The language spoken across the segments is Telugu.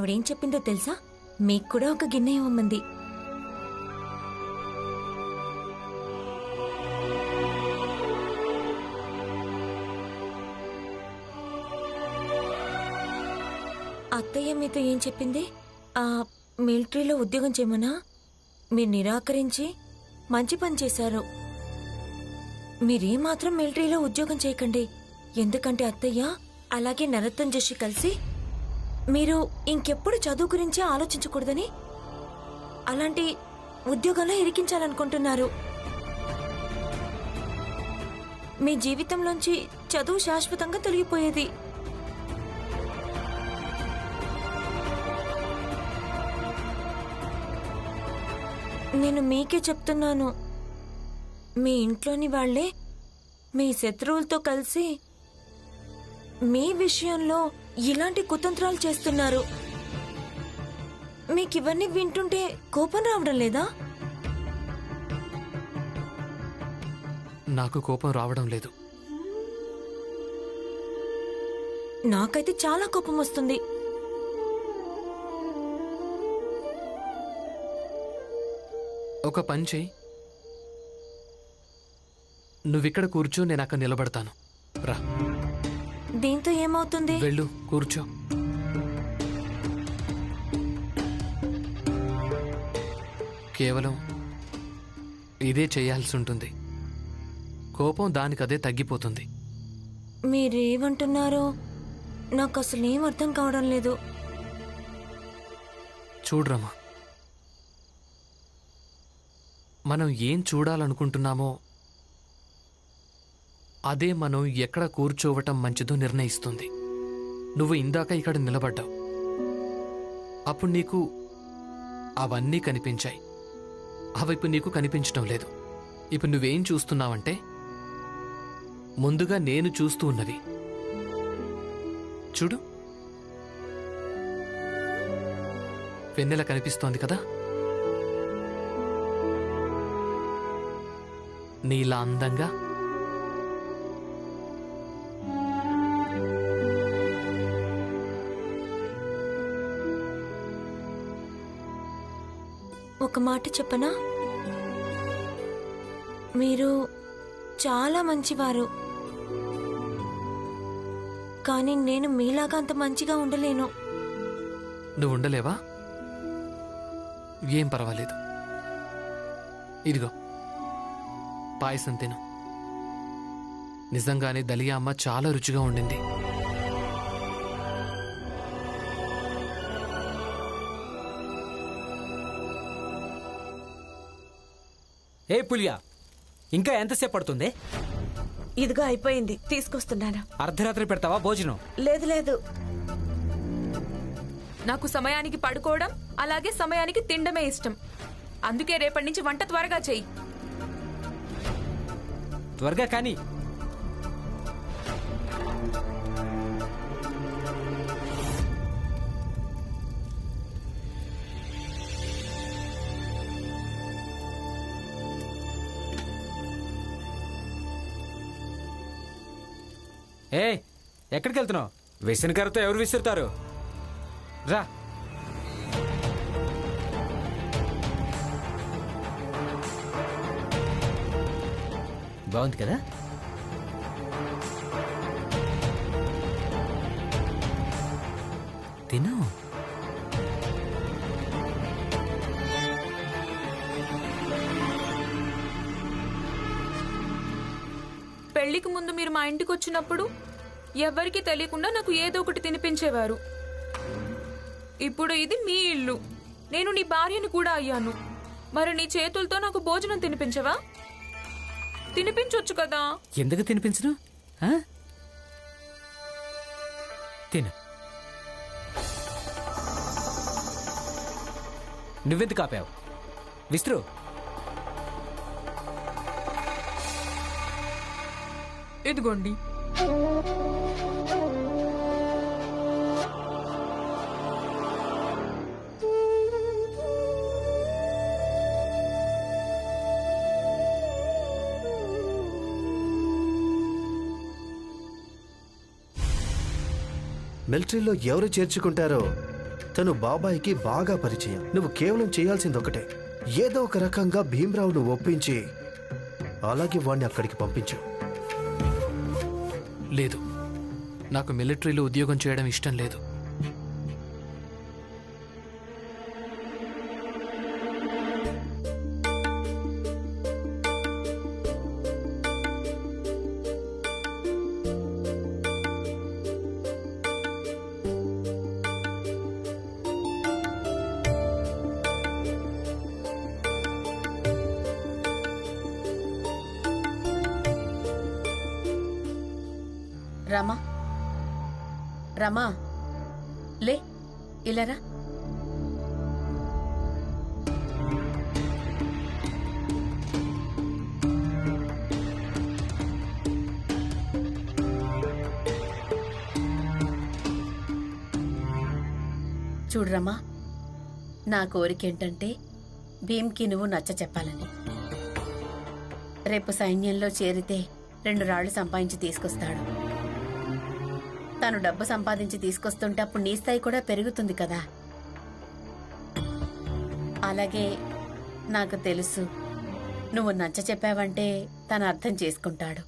ఆవిడేం చెప్పిందో తెలుసా? మీకు కూడా ఒక గిన్నె ఇవ్వమంది. అత్తయ్య మీతో ఏం చెప్పింది? మిలిటరీలో ఉద్యోగం చేయమనా? మీరు నిరాకరించి మంచి పని చేశారు. మీరేమాత్రం మిలిటరీలో ఉద్యోగం చేయకండి. ఎందుకంటే అత్తయ్య అలాగే నరోత్తమ్ జోషి కలిసి మీరు ఇంకెప్పుడు చదువు గురించి ఆలోచించకూడదని అలాంటి ఉద్యోగంలో ఇరికించాలనుకుంటున్నారు. మీ జీవితంలోంచి చదువు శాశ్వతంగా తొలగిపోయేది. నేను మీకే చెప్తున్నాను, మీ ఇంట్లోని వాళ్లే మీ శత్రువులతో కలిసి మీ విషయంలో ఇలాంటి కుతంత్రాలు చేస్తున్నారు. మీకివన్నీ వింటుంటే కోపం రావడం లేదా? నాకు కోపం రావడం లేదు. నాకైతే చాలా కోపం వస్తుంది. ఒక పని చెయ్యి, నువ్విక్కడ కూర్చో, నేను అక్కడ నిలబడతాను. రా. దీంతో ఏమవుతుంది? వెళ్ళు, కూర్చో. కేవలం ఇదే చేయాల్సి ఉంటుంది. కోపం దానికదే తగ్గిపోతుంది. మీరేమంటున్నారో నాకు అసలేం అర్థం కావడం లేదు. చూడ్రమ్మా, మనం ఏం చూడాలనుకుంటున్నామో అదే మనం ఎక్కడ కూర్చోవటం మంచిదో నిర్ణయిస్తుంది. నువ్వు ఇందాక ఇక్కడ నిలబడ్డావు, అప్పుడు నీకు అవన్నీ కనిపించాయి. అవి నీకు కనిపించటం లేదు. ఇప్పుడు నువ్వేం చూస్తున్నావంటే ముందుగా నేను చూస్తూ ఉన్నవి. చూడు, వెన్నెల కనిపిస్తోంది కదా. నీలా అందంగా, ఒక మాట చెప్పనా? మీరు చాలా మంచివారు, కానీ నేను మీలాగా అంత మంచిగా ఉండలేను. నువ్వు ఉండలేవా? ఏం పర్వాలేదు. ఇదిగో పాయసం తిను. నిజంగానే దలియా అమ్మ చాలా రుచిగా ఉండింది. ఏ పులియా, ఇంకా ఎంతసేపు పడుతుంది? ఇదిగో అయిపోయింది, తీసుకొస్తున్నాను. అర్ధరాత్రి పెడతావా భోజనం? లేదు లేదు, నాకు సమయానికి పడుకోవడం అలాగే సమయానికి తినడమే ఇష్టం. అందుకే రేపటి నుంచి వంట త్వరగా చెయ్యి. త్వరగా కానీ. ఏ, ఎక్కడికి వెళ్తున్నావు? విసనకరతో ఎవరు విసురుతారు? రా. బాగుంది కదా? తిను. పెళ్లికి ముందు మీరు మా ఇంటికి వచ్చినప్పుడు ఎవ్వరికీ తెలియకుండా నాకు ఏదో ఒకటి తినిపించేవారు. ఇప్పుడు ఇది మీ ఇల్లు, నేను నీ భార్యని కూడా అయ్యాను. మరి నీ చేతులతో నాకు భోజనం తినిపించవా? తినిపించొచ్చు కదా. ఎందుకు తినిపించను? తిను. నువ్వెందుకు ఆపావు? విస్తరు. ఇదిగోండి. మిలిటరీలో ఎవరు చేర్చుకుంటారో తను బాబాయికి బాగా పరిచయం. నువ్వు కేవలం చేయాల్సింది ఒకటే, ఏదో ఒక రకంగా భీమరావును ఒప్పించి అలాగే వాణ్ణి అక్కడికి పంపించు. లేదు, నాకు మిలిటరీలో ఉద్యోగం చేయడం ఇష్టం లేదు. రమా, రమా, లే, ఇలారా. చూడు రమా, నా కోరికేంటంటే భీమ్కి నువ్వు నచ్చ చెప్పాలని. రేపు సైన్యంలో చేరితే 2 రాళ్లు సంపాదించి తీసుకొస్తాడు. తను డబ్బు సంపాదించి తీసుకొస్తుంటే అప్పుడు నీ స్థాయి కూడా పెరుగుతుంది కదా. అలాగే నాకు తెలుసు, నువ్వు నచ్చ చెప్పావంటే తను అర్థం చేసుకుంటాడు.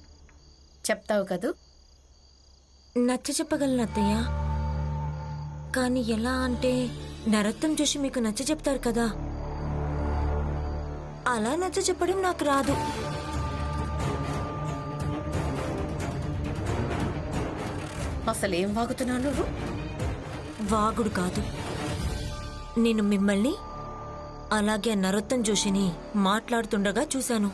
చెప్తావు కదూ? నచ్చ చెప్పగలను అత్తయ్య, కానీ ఎలా అంటే నరత్నం చూసి మీకు నచ్చ చెప్తారు కదా, అలా నచ్చ చెప్పడం నాకు రాదు. అసలేం వాగుతున్నావు నువ్వు? వాగుడు కాదు, నేను మిమ్మల్ని అలాగే నరోత్తం జోషిని మాట్లాడుతుండగా చూశాను.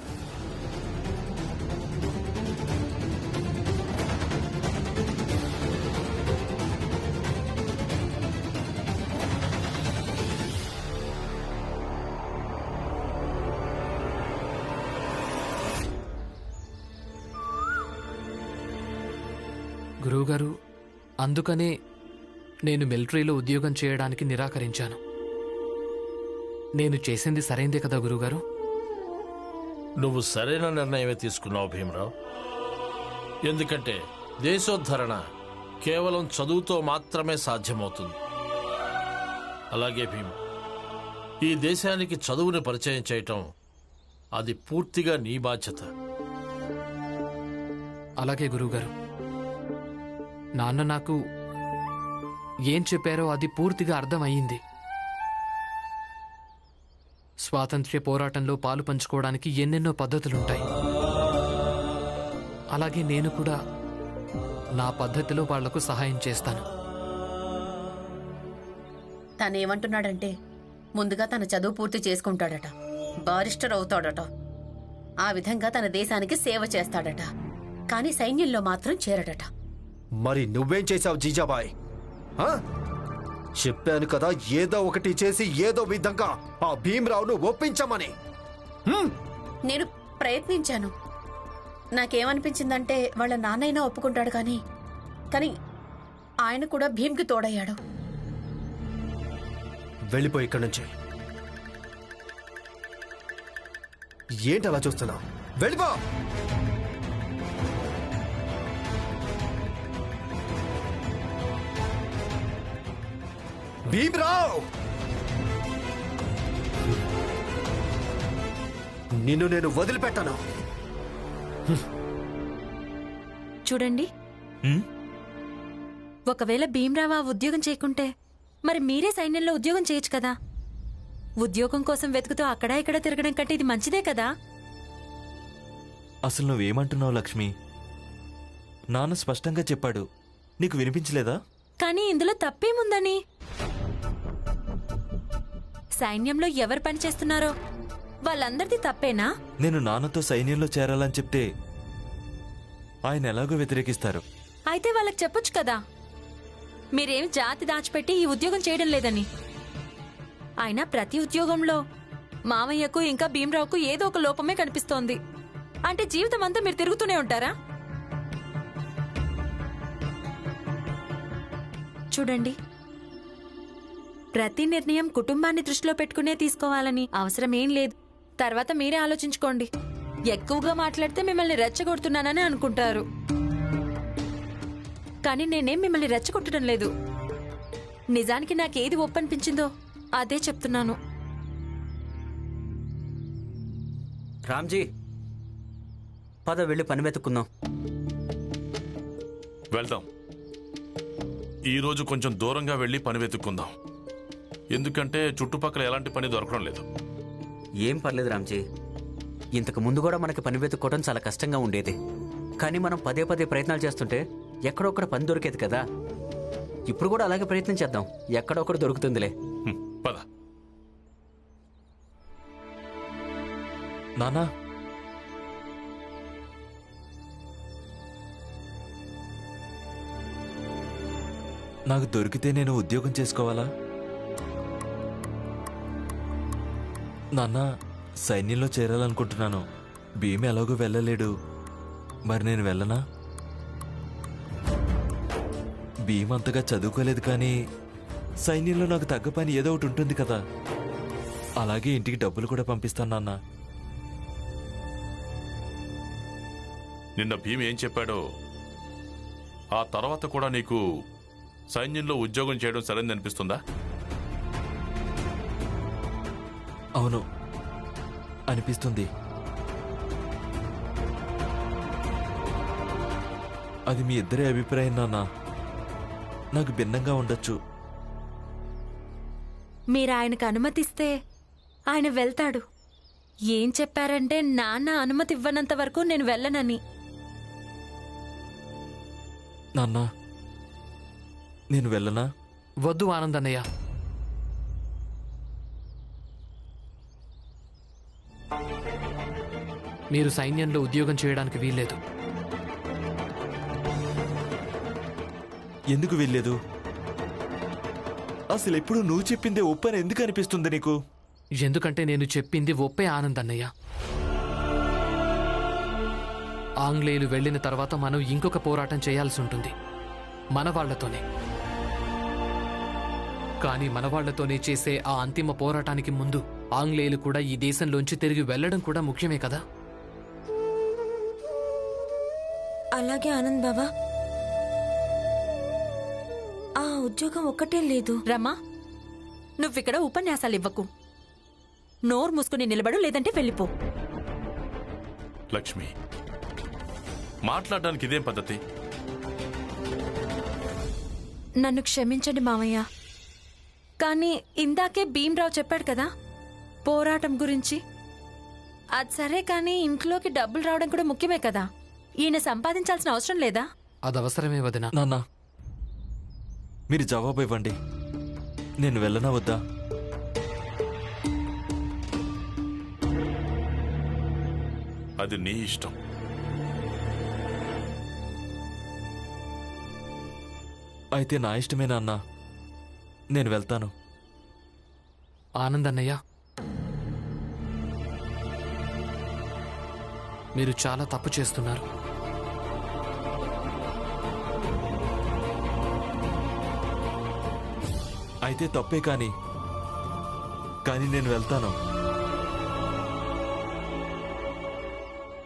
గురువుగారు, అందుకనే నేను మిలిటరీలో ఉద్యోగం చేయడానికి నిరాకరించాను. నేను చేసింది సరైందే కదా గురువుగారు? నువ్వు సరైన నిర్ణయమే తీసుకున్నావు భీమరావు. ఎందుకంటే దేశోద్ధరణ కేవలం చదువుతో మాత్రమే సాధ్యమవుతుంది. అలాగే భీమ్, ఈ దేశానికి చదువుని పరిచయం చేయటం అది పూర్తిగా నీ బాధ్యత. అలాగే గురువుగారు, నాన్న నాకు ఏం చెప్పారో అది పూర్తిగా అర్థమయ్యింది. స్వాతంత్ర్య పోరాటంలో పాలు పంచుకోవడానికి ఎన్నెన్నో పద్ధతులుంటాయి. అలాగే నేను కూడా నా పద్ధతిలో వాళ్లకు సహాయం చేస్తాను. తనేమంటున్నాడంటే ముందుగా తన చదువు పూర్తి చేసుకుంటాడట, బారిస్టర్ అవుతాడట, ఆ విధంగా తన దేశానికి సేవ చేస్తాడట, కానీ సైన్యంలో మాత్రం చేరడట. మరి నువ్వేం చేశావు జీజాబాయ్? చెప్పాను కదా, ఏదో ఒకటి చేసి ఏదో విధంగా ఆ భీమరావును ఒప్పించమని. నేను ప్రయత్నించాను. నాకేమనిపించిందంటే వాళ్ళ నాన్నైనా ఒప్పుకుంటాడు కానీ ఆయన కూడా భీమ్కి తోడయ్యాడు. వెళ్ళిపోయి ఇక్కడి నుంచి. ఏంటి అలా చూస్తున్నావు? వెళ్ళిపో. భీమరావ్, నిన్ను నేను వదిలిపెట్టాను. చూడండి, ఒకవేళ భీమరావు ఆ ఉద్యోగం చేయకుంటే మరి మీరే సైన్యంలో ఉద్యోగం చేయొచ్చు కదా. ఉద్యోగం కోసం వెతుకుతూ అక్కడా ఇక్కడ తిరగడం కంటే ఇది మంచిదే కదా. అసలు నువ్వేమంటున్నావు లక్ష్మి? నాన్న స్పష్టంగా చెప్పాడు, నీకు వినిపించలేదా? కానీ ఇందులో తప్పేముందని? సైన్యంలో ఎవరు పనిచేస్తున్నారో వాళ్ళందరిది తప్పేనా? నేను నాన్నతో సైన్యంలో చేరాలని చెప్తే ఆయన ఎలాగో వ్యతిరేకిస్తారు. అయితే వాళ్ళకి చెప్పొచ్చు కదా, మీరేం జాతి దాచిపెట్టి ఈ ఉద్యోగం చేయడం లేదని. అయినా ప్రతి ఉద్యోగంలో మామయ్యకు ఇంకా భీమరావుకు ఏదో ఒక లోపమే కనిపిస్తోంది. అంటే జీవితం అంతా మీరు తిరుగుతూనే ఉంటారా? చూడండి, ప్రతి నిర్ణయం కుటుంబాన్ని దృష్టిలో పెట్టుకునే తీసుకోవాలని అవసరం ఏం లేదు. తర్వాత మీరే ఆలోచించుకోండి. ఎక్కువగా మాట్లాడితే మిమ్మల్ని రెచ్చగొడుతున్నానని అనుకుంటారు, కానీ నేనేం మిమ్మల్ని రెచ్చగొట్టడం లేదు. నిజానికి నాకేది ఒప్పనిపించిందో అదే చెప్తున్నాను. రామ్జీ, పద వెళ్ళి పని వెతుక్కుందాం. వెళ్దాం. ఈరోజు కొంచెం దూరంగా వెళ్ళి పని వెతుక్కుందాం. ఎందుకంటే చుట్టుపక్కల ఎలాంటి పని దొరకడం లేదు. ఏం పర్లేదు రామ్జీ, ఇంతకు ముందు కూడా మనకి పని వెతుక్కోవడం చాలా కష్టంగా ఉండేది. కానీ మనం పదే పదే ప్రయత్నాలు చేస్తుంటే ఎక్కడొక్కడ పని దొరికేది కదా. ఇప్పుడు కూడా అలాగే ప్రయత్నం చేద్దాం, ఎక్కడొక్కడ దొరుకుతుందిలే. పద. నానా, నాకు దొరికితే నేను ఉద్యోగం చేసుకోవాలా? నాన్న, సైన్యంలో చేరాలనుకుంటున్నాను. భీమ్ ఎలాగో వెళ్ళలేడు, మరి నేను వెళ్ళనా? భీమ్ అంతగా చదువుకోలేదు, కానీ సైన్యంలో నాకు తగ్గ పని ఏదో ఒకటి ఉంటుంది కదా. అలాగే ఇంటికి డబ్బులు కూడా పంపిస్తాను నాన్న. నిన్న భీమ్ ఏం చెప్పాడో, ఆ తర్వాత కూడా నీకు సైన్యంలో ఉద్యోగం చేయడం సరైనది అనిపిస్తుందా? అవును, అనిపిస్తుంది. అది మీ ఇద్దరి అభిప్రాయం నాన్న. నాకు భిన్నంగా ఉండొచ్చు. మీరు ఆయనకు అనుమతిస్తే ఆయన వెళ్తాడు. ఏం చెప్పారంటే నాన్న అనుమతి ఇవ్వనంత వరకు నేను వెళ్ళనని. నాన్న, నేను వెళ్ళనా? వద్దు ఆనందన్నయ్య. మీరు సైన్యంలో ఉద్యోగం చేయడానికి వీల్లేదు. ఎందుకు వెళ్ళలేదు? అసలు ఎప్పుడు నువ్వు చెప్పిందే ఒప్పని ఎందుకు అనిపిస్తుంది నీకు? ఎందుకంటే నేను చెప్పింది ఒప్పే ఆనందన్నయ్య. ఆంగ్లేయులు వెళ్ళిన తర్వాత మనం ఇంకొక పోరాటం చేయాల్సి ఉంటుంది, మన వాళ్లతోనే. కానీ మన వాళ్లతోనే చేసే ఆ అంతిమ పోరాటానికి ముందు ఆంగ్లేయులు కూడా ఈ దేశంలోంచి తిరిగి వెళ్లడం కూడా ముఖ్యమే కదా. అలాగే ఆనంద్ బావా, ఆ ఉద్యోగం ఒక్కటే లేదు. రమ్మా, నువ్విక్కడ ఉపన్యాసాలు ఇవ్వకు. నోరు మూసుకుని నిలబడు, లేదంటే వెళ్ళిపో. లక్ష్మి, మాట్లాడడానికి ఇదేం పద్ధతి? నన్ను క్షమించండి మావయ్య, కానీ ఇందాకే భీమ్రావు చెప్పాడు కదా పోరాటం గురించి. అది సరే, కానీ ఇంట్లోకి డబ్బులు రావడం కూడా ముఖ్యమే కదా. ఈయన సంపాదించాల్సిన అవసరం లేదా? అది అవసరమే వదినా. నాన్న, మీరు జవాబు ఇవ్వండి. నేను వెళ్ళనా వద్దా? అది నీ ఇష్టం. అయితే నా ఇష్టమే నాన్న, నేను వెళ్తాను. ఆనందన్నయ్య, మీరు చాలా తప్పు చేస్తున్నారు. అయితే తప్పే, కానీ నేను వెళ్తాను.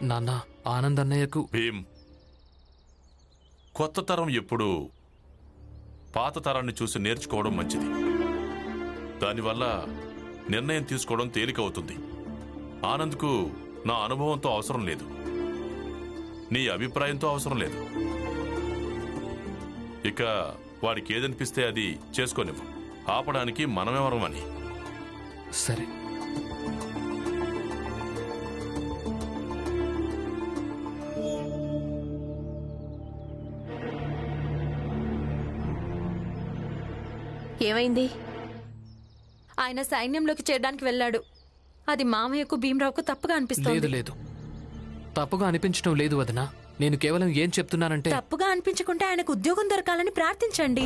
నాన్న, ఆనందన్నయ్యకు భీమ్, కొత్త తరం ఎప్పుడు పాత తరాన్ని చూసి నేర్చుకోవడం మంచిది. దానివల్ల నిర్ణయం తీసుకోవడం తేలికవుతుంది. ఆనంద్కు నా అనుభవంతో అవసరం లేదు, నీ అభిప్రాయంతో అవసరం లేదు. ఇక వాడికి ఏదనిపిస్తే అది చేసుకోనివ్వు. ఆపడానికి మనమెవరం అని. సరే. ఏమైంది? ఆయన సైన్యంలోకి చేరడానికి వెళ్ళాడు. అది మామయ్యకు భీమ్రావుకు తప్పుగా లేదు అనిపిస్తుంది. లేదు, తప్పుగా అనిపించడం లేదు వదినా. నేను కేవలం ఏం చెప్తున్నానంటే, తప్పుగా అనిపించకుంటే ఆయనకు ఉద్యోగం దొరకాలని ప్రార్థించండి.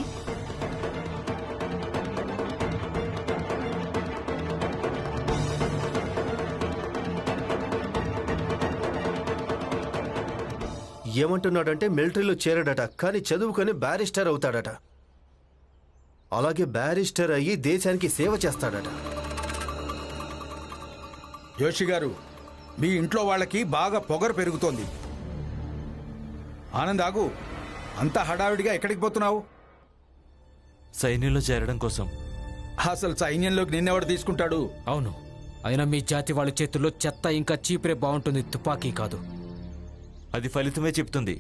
ఏమంటున్నాడంటే మిలిటరీలో చేరాడట, కానీ చదువుకొని బ్యారిస్టర్ అవుతాడట. అలాగే బ్యారిస్టర్ అయ్యి దేశానికి సేవ చేస్తాడట. జోషి గారు, మీ ఇంట్లో వాళ్ళకి బాగా పొగరు పెరుగుతోంది. ఆనంద్, ఆగు. అంత హడావిడిగా ఎక్కడికి పోతున్నావు? సైన్యంలో చేరడం కోసం. అసలు సైన్యంలోకి నిన్నెవడు తీసుకుంటాడు? అవును, అయినా మీ జాతి వాళ్ళ చేతుల్లో చెత్త ఇంకా చీపురే బాగుంటుంది, తుపాకీ కాదు. అది ఫలితమే చెప్తుంది.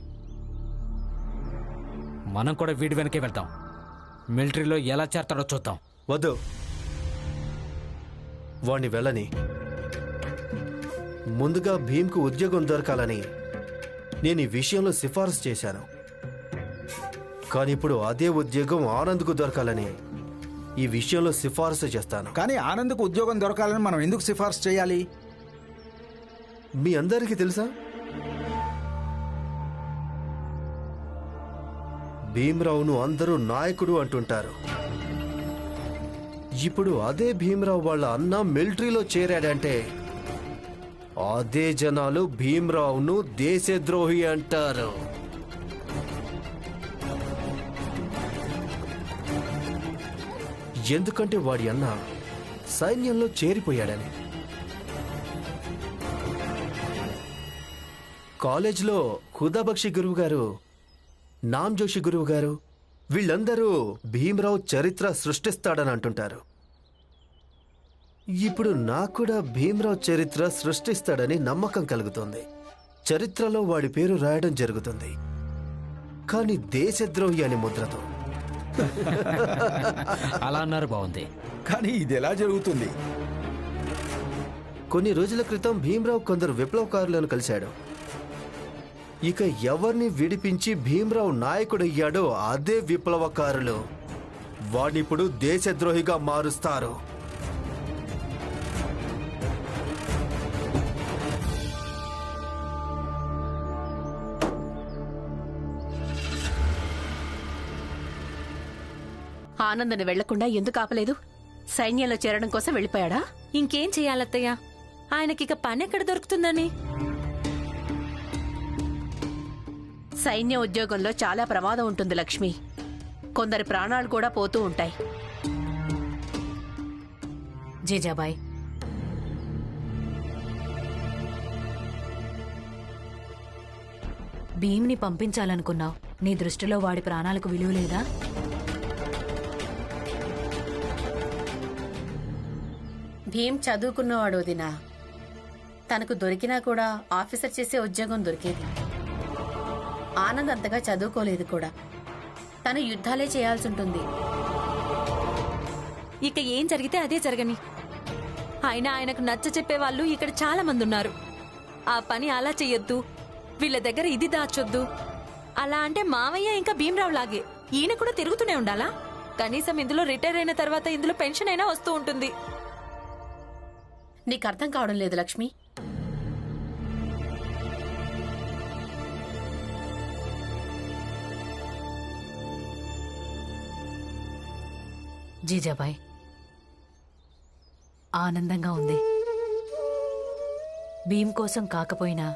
మనం కూడా వీడి వెనకే వెళ్తాం. మిలిటరీలో ఎలా చేరతాడో చూద్దాం. వద్దు, వాణ్ణి వెళ్ళని. ముందుగా భీమ్కు ఉద్యోగం దొరకాలని నేను ఈ విషయంలో సిఫారసు చేశాను. కానీ ఇప్పుడు అదే ఉద్యోగం ఆనంద్కు దొరకాలని ఈ విషయంలో సిఫారసు చేస్తాను. కానీ ఆనంద్కు ఉద్యోగం దొరకాలని మనం ఎందుకు సిఫార్సు చేయాలి? మీ అందరికీ తెలుసా, భీమ్రావును అందరూ నాయకుడు అంటుంటారు. ఇప్పుడు అదే భీమ్రావు వాళ్ళ అన్న మిలిటరీలో చేరాడంటే అదే జనాలు భీమ్రావును దేశద్రోహి అంటారు. ఎందుకంటే వాడి అన్న సైన్యంలో చేరిపోయాడని. కాలేజ్లో ఖుదాబక్షి గురువు గారు, నామ్ జోషి గురువు గారు వీళ్ళందరూ భీమ్రావు చరిత్ర సృష్టిస్తాడని అంటుంటారు. ఇప్పుడు నాకు కూడా భీమ్రావు చరిత్ర సృష్టిస్తాడని నమ్మకం కలుగుతోంది. చరిత్రలో వాడి పేరు రాయడం జరుగుతుంది, కానీ దేశద్రోహి అనే ముద్రతో. అలా అన్నారు, బాగుంది. కానీ ఇది ఎలా జరుగుతుంది? కొన్ని రోజుల క్రితం భీమ్రావు కొందరు విప్లవకారులను కలిశాడు. ఇక ఎవరిని విడిపించి భీమ్రావు నాయకుడయ్యాడో అదే విప్లవకారులు వాడిప్పుడు దేశద్రోహిగా మారుస్తారు. ఆనందని వెళ్లకుండా ఎందుకు ఆపలేదు? సైన్యంలో చేరడం కోసం వెళ్ళిపోయాడా? ఇంకేం చెయ్యాలత్తయ్య, ఆయనకిక పని ఎక్కడ దొరుకుతుందని. సైన్య ఉద్యోగంలో చాలా ప్రమాదం ఉంటుంది లక్ష్మి. కొందరి ప్రాణాలు కూడా పోతూ ఉంటాయి. జీజాబాయ్, భీమ్ని పంపించాలనుకున్నావు, నీ దృష్టిలో వాడి ప్రాణాలకు విలువ లేదా? భీమ్ చదువుకున్నవాడు వదినా. తనకు దొరికినా కూడా ఆఫీసర్ చేసే ఉద్యోగం దొరికేది. ఆనంద్ అంతగా చదువుకోలేదు కూడా. తను యుద్ధాలే చేయాల్సి ఉంటుంది. ఇక ఏం జరిగితే అదే జరగని. అయినా ఆయనకు నచ్చ చెప్పేవాళ్ళు ఇక్కడ చాలా మంది ఉన్నారు. ఆ పని అలా చెయ్యొద్దు, వీళ్ళ దగ్గర ఇది దాచొద్దు అలా అంటే మావయ్య ఇంకా భీమ్రావు లాగే ఈయన కూడా తిరుగుతూనే ఉండాలా? కనీసం ఇందులో రిటైర్ అయిన తర్వాత ఇందులో పెన్షన్ అయినా వస్తూ ఉంటుంది. నీకు అర్థం కావడం లేదు లక్ష్మి. జీజాబాయ్, ఆనందంగా ఉంది. భీమ్ కోసం కాకపోయినా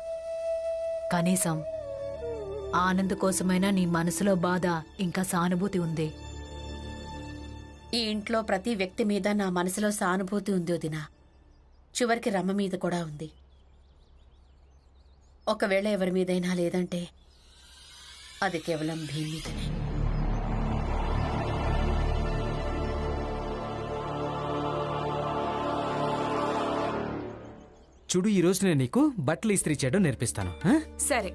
కనీసం ఆనంద్ కోసమైనా నీ మనసులో బాధ ఇంకా సానుభూతి ఉంది. ఈ ఇంట్లో ప్రతి వ్యక్తి మీద నా మనసులో సానుభూతి ఉంది వదినా. చివరికి రమ్మ మీద కూడా ఉంది. ఒకవేళ ఎవరి మీదైనా లేదంటే అది కేవలం భీమ్ మీదనే. చూడు, ఈ రోజు నేను నీకు బట్టలు ఇస్త్రీ చేయడం నేర్పిస్తాను. సరే.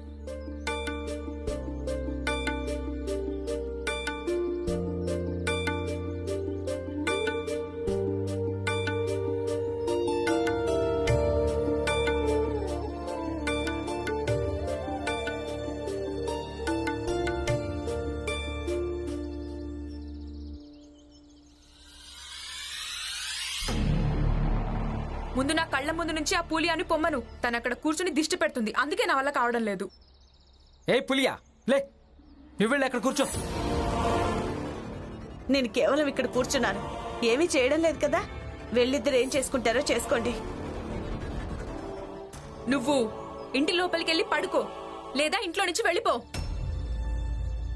ముందు నా కళ్ళ ముందు నుంచి ఆ పూలి అని పొమ్మను. తను అక్కడ కూర్చుని దిష్టి పెడుతుంది, అందుకే నా వల్ల కావడం లేదు. ఏ పులియా, లే, నువ్వు వెళ్ళి అక్కడ కూర్చో. నేను కేవలం ఇక్కడ కూర్చున్నాను, ఏమీ చేయడం లేదు కదా. వెళ్ళిద్దరు ఏం చేసుకుంటారో చేసుకోండి. నువ్వు ఇంటి లోపలికెళ్ళి పడుకో, లేదా ఇంట్లో నుంచి వెళ్ళిపో.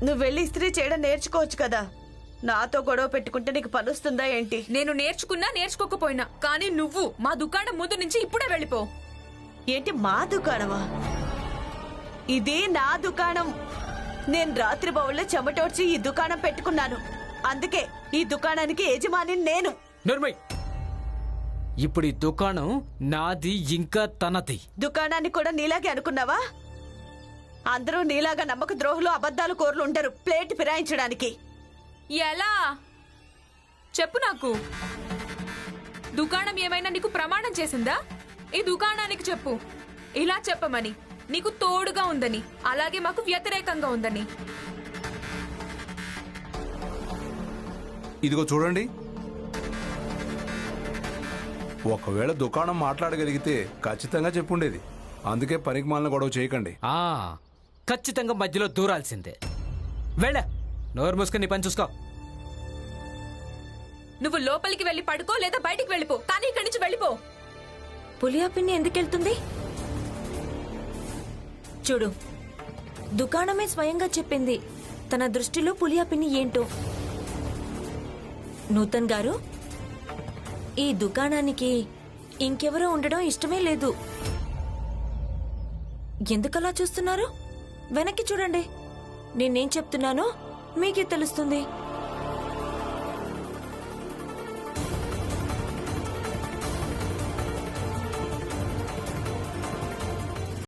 నువ్వు వెళ్ళి ఇస్త్రీ చేయడం నేర్చుకోవచ్చు కదా. నాతో గొడవ పెట్టుకుంటే నీకు పని వస్తుందా ఏంటి? నేను నేర్చుకున్నా నేర్చుకోకపోయినా, కానీ నువ్వు మా దుకాణం ముందు నుంచి ఇప్పుడే వెళ్ళిపో. ఏంటి మా దుకాణమా? ఇది నా దుకాణం. నేను రాత్రి బౌల్లో చెమటోడ్చి ఈ దుకాణం పెట్టుకున్నాను. అందుకే ఈ దుకాణానికి యజమాని నేను. నిర్మయ్, ఇప్పుడు ఈ దుకాణం నాది ఇంకా తనది. దుకాణాన్ని కూడా నీలాగే అనుకున్నావా? అందరూ నీలాగా నమ్మక ద్రోహులు అబద్ధాలు కోర్లు ఉంటారు ప్లేట్ ఫిరాయించడానికి. ఎలా చెప్పు నాకు. దుకాణం ఏమైనా నీకు ప్రమాణం చేసిందా? ఈ దుకాణానికి చెప్పు, ఇలా చెప్పమని. నీకు తోడుగా ఉందని, అలాగే మాకు వ్యతిరేకంగా ఉందని. ఇదిగో చూడండి, ఒకవేళ దుకాణం మాట్లాడగలిగితే ఖచ్చితంగా చెప్పుండేది. అందుకే పనికి మాలిన గొడవ చేయకండి. ఖచ్చితంగా మధ్యలో దూరాల్సిందే. వెళ్ళ, నోరు మూసుకుని పని చూసుకో. నువ్వు లోపలికి వెళ్ళి పడుకో, లేదా బయటికి వెళ్ళిపో, కానీ ఇక్కడి నుంచి వెళ్ళిపో. పులియా పిన్ని ఎందుకెళ్తుంది? చూడు, దుకాణమే స్వయంగా చెప్పింది తన దృష్టిలో పులియా పిన్ని ఏంటో. నూతన్ గారు, ఈ దుకాణానికి ఇంకెవరో ఉండడం ఇష్టమే లేదు. ఎందుకలా చూస్తున్నారు? వెనక్కి చూడండి. నేనేం చెప్తున్నానో మీకే తెలుస్తుంది.